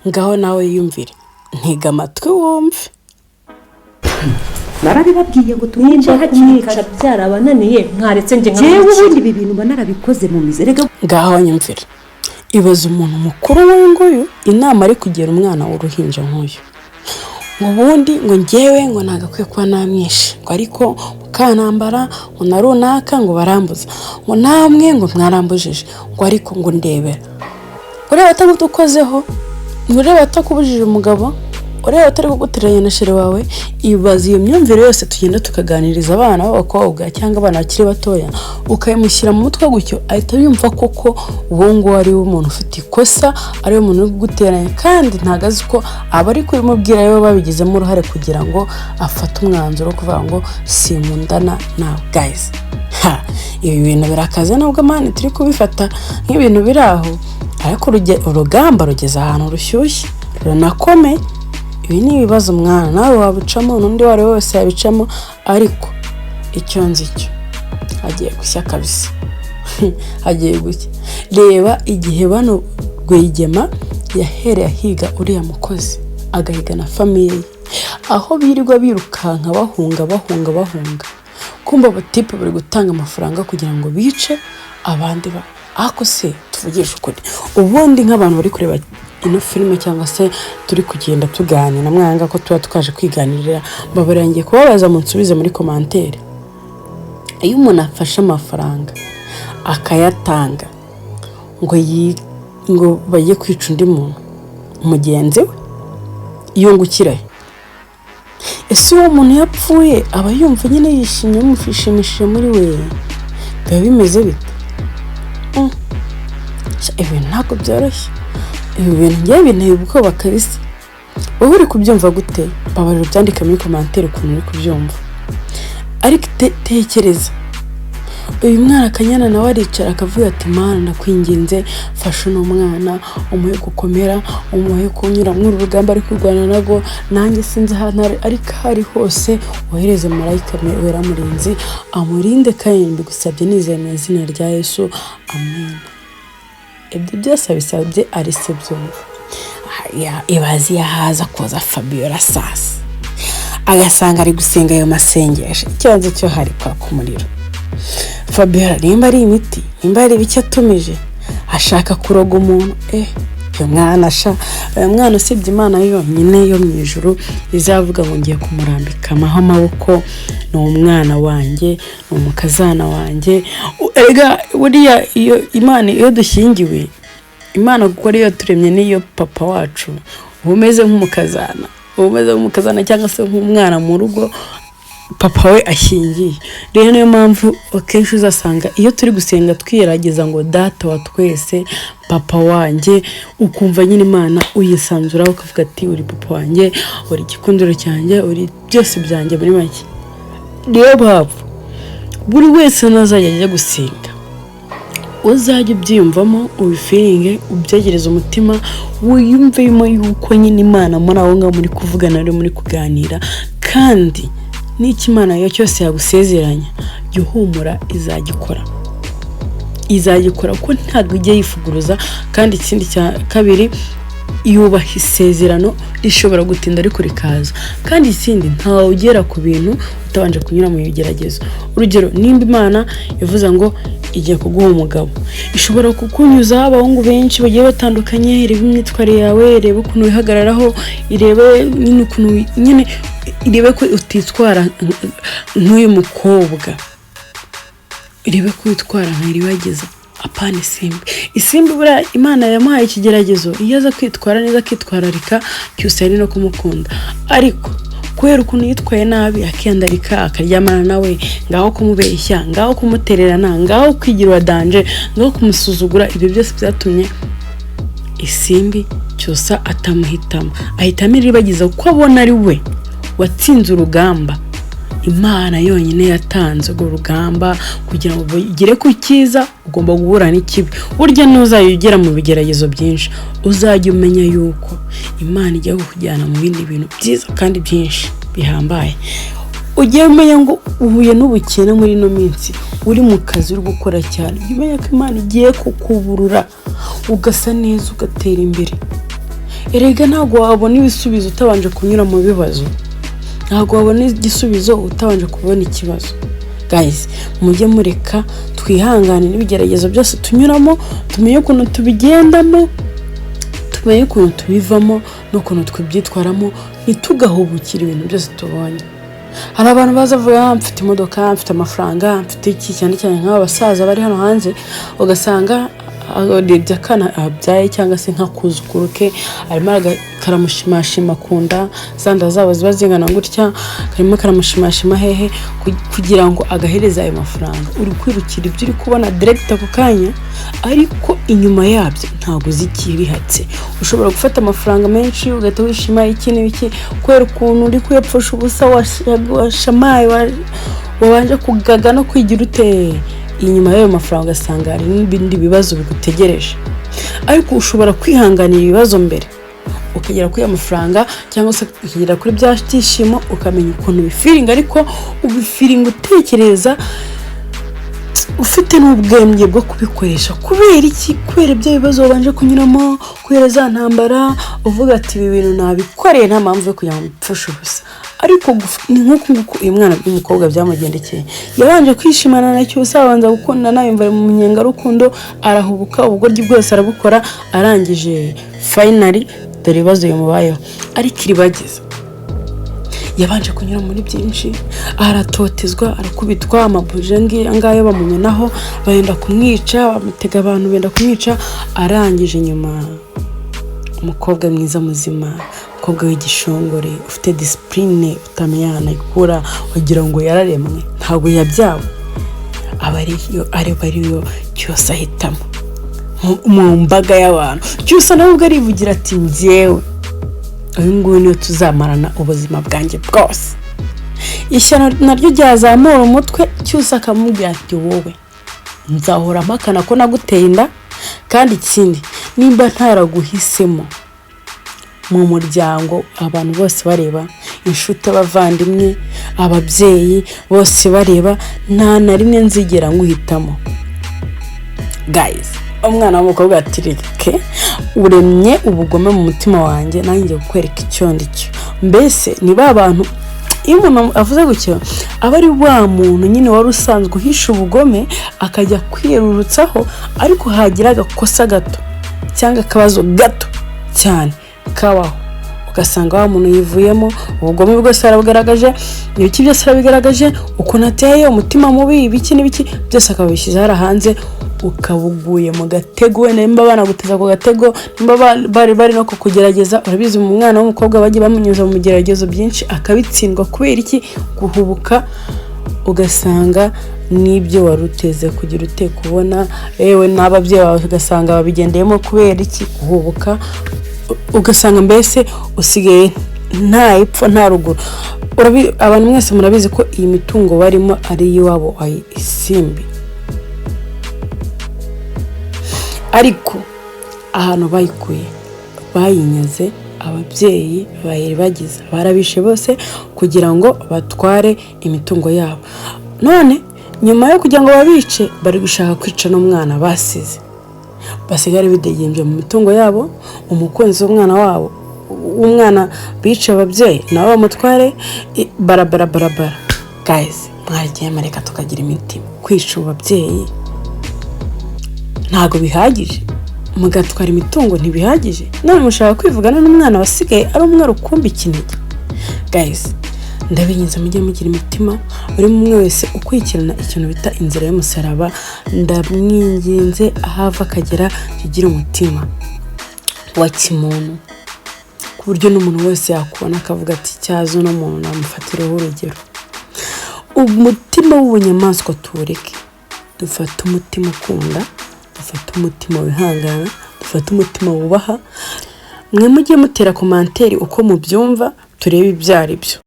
ngaho nawe yumvire ntega amatwi wumve. narabibabwiye ngo tumwice kumwica byarabananiye mwaretse nge jewe ubundi ibi bintu mba narabikoze mu mizerega. Ngaho nyumvire, ibaza umuntu mukuru w'inguyu inama ari kugira umwana w'uruhinja nk'uyu, ngo ubundi ngo njyewe ngo nagakwiye kuba namwishe, ngo ariko mukanambara ngo na runaka ngo barambuza, ngo namwe ngo mwarambujije, ngo ariko ngo ndebera. Ureba atagukozeho, ureba atakubujije umugabo, ureba atari kuguteranya na shere wawe. Ibaza iyo myumvire yose tugenda tukaganiriza abana b'abakobwa cyangwa abana bakiri batoya, ukayimushyira mu mutwe gutyo, ahita yumva koko uwo ngo ari umuntu ufite ikosa, ari umuntu uri kuguteranya, kandi ntago azi ko aba ari kubimubwira yo babigizemo uruhare kugira ngo afate umwanzuro wo kuvuga ngo simundana nawe. Guys, ibi bintu birakaze nubwo mani turi kubifata nk'ibintu biri aho, ariko urugamba rugeze ahantu rushyushye runakomeye. Ibi ni ibibazo mwana nawe wabicamo, n'undi wari wese yabicamo, ariko icyo nzi cyo agiye gushya kabisa. Agiye gushya. Reba igihe bano Rwigema yahereye ahiga uriya mukozi, agahiga na famiye ye, aho birirwa birukanka bahunga, kumva abatipe bari gutanga amafaranga kugira ngo bice abandi ba. Ako se tuvugisha ukuri, ubundi nk'abantu bari kureba ino filime cyangwa se turi kugenda tuganira mwanga ko tuba tukaje kwiganirira, babarangiye kubabaza mu nsubize muri commentaire. Iyo umuntu afashe amafaranga akayatanga ngo bagiye kwica undi muntu umugenzi we, yungukira ese uwo muntu yapfuye aba yumva nyine yishimye, mufishimishije muri we, biba bimeze bite? Ibintu ntabwo byoroshye, ibi bintu ngiye binteye ubwoba kabisa. Wowe uri kubyumva gute? Babarira byandika muri commentaire ukuntu uri kubyumva. Ariko tekereza, uyu mwana Kanyana nawe aricara akavuga ati mana ndakwinginze fasha uno mwana, umuhe gukomera, umuhe kunyura muri urugamba ari kurwana nago, nanjye sinzi ahantu ariko hari hose wohereze marayika wera murinzi amurinde, kandi mbigusabye nizeye mu izina rya Yesu, amen. Ibyo byose bisabye ari se byumva. Ibazi yahaza koza Fabiola sasa agasanga ari gusenga ayo masengesho, ikibazo cyo hari kwa kumuriro. Fabiola nimba ari imiti, nimba ari bicyo atumije ashaka kuroga umuntu, uyu mwana usibye Imana yonyine yo mu ijuru izavuga ngo ngiye kumurambika amaboko, ni umwana wanjye, ni umukazana wanjye. Ega buriya iyo Imana iyo dushyingiwe, Imana kuko ariyo turemye niyo papa wacu, umeze nk'umukazana cyangwa se nk'umwana mu rugo papa we ashingiye. Rero niyo mpamvu akenshi uzasanga iyo turi gusenga twirageza ngo data wa twese, papa wanjye, ukumva nyine Imana uyisanzuraho ukavuga ati uri papa wanjye, uri igikundiro cyanjye, uri byose byanjye muri make. Niyo mpamvu buri wese nazajya ajya gusenga uzajya ubyiyumvamo, ubifiringe, ubyegereze umutima, wiyumvemo yuko nyine Imana muri aho ngaho muri kuvugana, rero muri kuganira, kandi n'iki Imana yo cyose yagusezeranya jya uhumura, izagikora ko ntabwo ijya yifuguruza. Kandi ikindi cya kabiri, yubaha isezerano, rishobora gutinda ariko rikaza. Kandi ikindi ntawe ugera ku bintu utabanje kunyura mu bigeragezo. Urugero, nimba Imana yavuze ngo igiye kuguha umugabo, ishobora kukunyuza abahungu benshi bagiye batandukanye, irebe imyitwarire yawe, irebe ukuntu wihagararaho, irebe nyine ukuntu nyine irebe ko utitwara nk'uyu mukobwa, irebe ko witwara nk'iribageza. Apana isimbi buriya Imana yamuhaye ikigeragezo, iyo aza kwitwara neza akitwararika cyose ari no kumukunda, ariko kubera ukuntu yitwaye nabi akiyandarika akaryamana nawe, ngaho kumubeshya, ngaho kumutererana, ngaho kwigira danje, ngaho kumusuzugura, ibyo byose byatumye isimbi cyose atamuhitamo, ahitamo iribagiza kuko abona ari we watsinze urugamba. Imana yonyine yatanze urwo rugamba kugira ngo ugere ku cyiza, ugomba guhura n'ikibi. Burya ntuzajya ugera mu bigeragezo byinshi, uzajya umenya yuko Imana ijya kukujyana mu bindi bintu byiza kandi byinshi bihambaye. Ugiye umenya ngo uhuye n'ubukene muri ino minsi, uri mu kazi uri gukora cyane, umenya ko Imana igiye kukuburura ugasa neza, ugatera imbere. erega ntabwo wabona ibisubizo utabanje kunyura mu bibazo, ntabwo wabona igisubizo utabanje kubona ikibazo. Guys, mujye mureka twihangane n'ibigeragezo byose tunyuramo, tumenye ukuntu tubigendamo, tumenye ukuntu tubivamo n'ukuntu twibyitwaramo, ntitugahubukire ibintu byose tubonye. Hari abantu bazavuga mfite imodoka, mfite amafaranga, mfite iki, cyane cyane nk'aba basaza bari hano hanze, ugasanga arebye akana abyaye cyangwa se nk'akuzukuru ke arimo karamushimashima kunda, zanda zabo ziba zingana gutya, karimo karamushimashima hehe kugira ngo agahereza ayo mafaranga. Uri kwirukira ibyo uri kubona direct ako kanya, ariko inyuma yabyo ntabwo uzi ikibihatse. Ushobora gufata amafaranga menshi ugahita wishima iki n'ibiki kubera ukuntu uri kuyapfusha ubusa, washamaye wabanje kugaga no kwigira ute. Inyuma y'ayo mafaranga ugasanga hari n'ibindi bibazo bigutegereje, ariko ushobora kwihanganira ibibazo mbere ukagera kuri amafaranga cyangwa se ukagera kuri bya byishimo, ukamenya ukuntu bifiringa, ariko ubifiringa utekereza ufite n'ubwenge bwo kubikoresha. Kubera iki? Kubera ibyo bibazo wabanje kunyuramo, kubera za ntambara, uvuga ati ibi bintu nabikoreye nta mpamvu yo kujya mu pfusha ubusa. Ariko ni nk'uko uyu mwana w'umukobwa byamugendekeye, yabanje kwishimana na cyose, abanza gukundana, yumva mu munyenga rukundo, arahubuka, ubugoryi bwose arabukora, arangije finally dore ibibazo bimubayeho. Ariko iribageza yabanje kunyura muri byinshi, aratotezwa, arakubitwa, amabuje ngayo bamumenaho, bayenda kumwica, bamutega abantu benda kumwica. Arangije nyuma umukobwa mwiza muzima, umukobwa w'igishongore, ufite discipline, utamenya ikura, wagira ngo yararemwe, ntabwo yabyawe, ariyo cyose ahitamo mu mbaga y'abantu. Cyose nabwo arivugira ati njyewe uyu nguyu niyo tuzamarana ubuzima bwanjye bwose. Ishyano naryo ryazamura umutwe, cyose akamubwira ati wowe nzahora mpakana ko naguteye inda, kandi ikindi nimba ntaraguhisemo mu muryango, abantu bose bareba, inshuti, abavandimwe, ababyeyi bose bareba, nta na rimwe nzigera nguhitamo. Guys, umwana w'umukobwa atirike uremye ubugome mu mutima wanjye, nanjye kukwereka icyo ndicyo. Mbese ni ba bantu, iyo umuntu avuze gutyo aba ari wa muntu nyine wari usanzwe uhisha ubugome akajya kwirurutsaho, ariko hagira agakosa gato cyangwa akabazo gato cyane kabaho, ugasanga wa muntu yivuyemo, ubugome bwose arabugaragaje, ibiki byose arabigaragaje, ukuntu ateye, umutima mubi, ibiki n'ibiki byose akabishyize hanze, ukabuguye mu gatego. Wenda nimba banaguteza ku gatego, nimba bari no kukugerageza, urabizi mu mwana w'umukobwa bagiye bamunyuza mu geragezo byinshi akabitsindwa. Kubera iki? Guhubuka, ugasanga n'ibyo waruteze kugira ute kubona, yewe n'ababyeyi bawe ugasanga babigendeyemo. Kubera iki? Guhubuka, ugasanga mbese usigaye nta ipfa nta ruguru. Abantu mwese murabizi ko iyi mitungo barimo ari iwabo isimbi, ariko ahantu bayikuye bayinyaze, ababyeyi bagize barabishe bose kugira ngo batware imitungo yabo. None nyuma yo kugira ngo babice, bari gushaka kwica n'umwana basize, basigare bidegembye mu mitungo yabo. Umukunzi w'umwana wabo, umwana bice ababyeyi nabo bamutware, barabara. Guys, mwagiye mareka tukagira imitima. Kwica ababyeyi ntago bihagije, mugatwara imitungo ntibihagije, none mushaka kwivugana n'umwana wasigaye ari umwe rukumbi ikinege. Guys, ndabinyiza mujye mugira imitima, buri umwe wese ukurikirana ikintu bita inzira y'umusaraba, ndamwinginze ahava akagera kigira umutima wa kimuntu, ku buryo n'umuntu wese yakubona akavuga ati cyazo no muntu namufatiraho urugero. Umutima w'ubunyamaswa tuwureke, dufate umutima ukunda, dufate umutima wihangana, dufate umutima wubaha. Mwe mujye mutera komanteri uko mubyumva, turebe ibyo ari byo.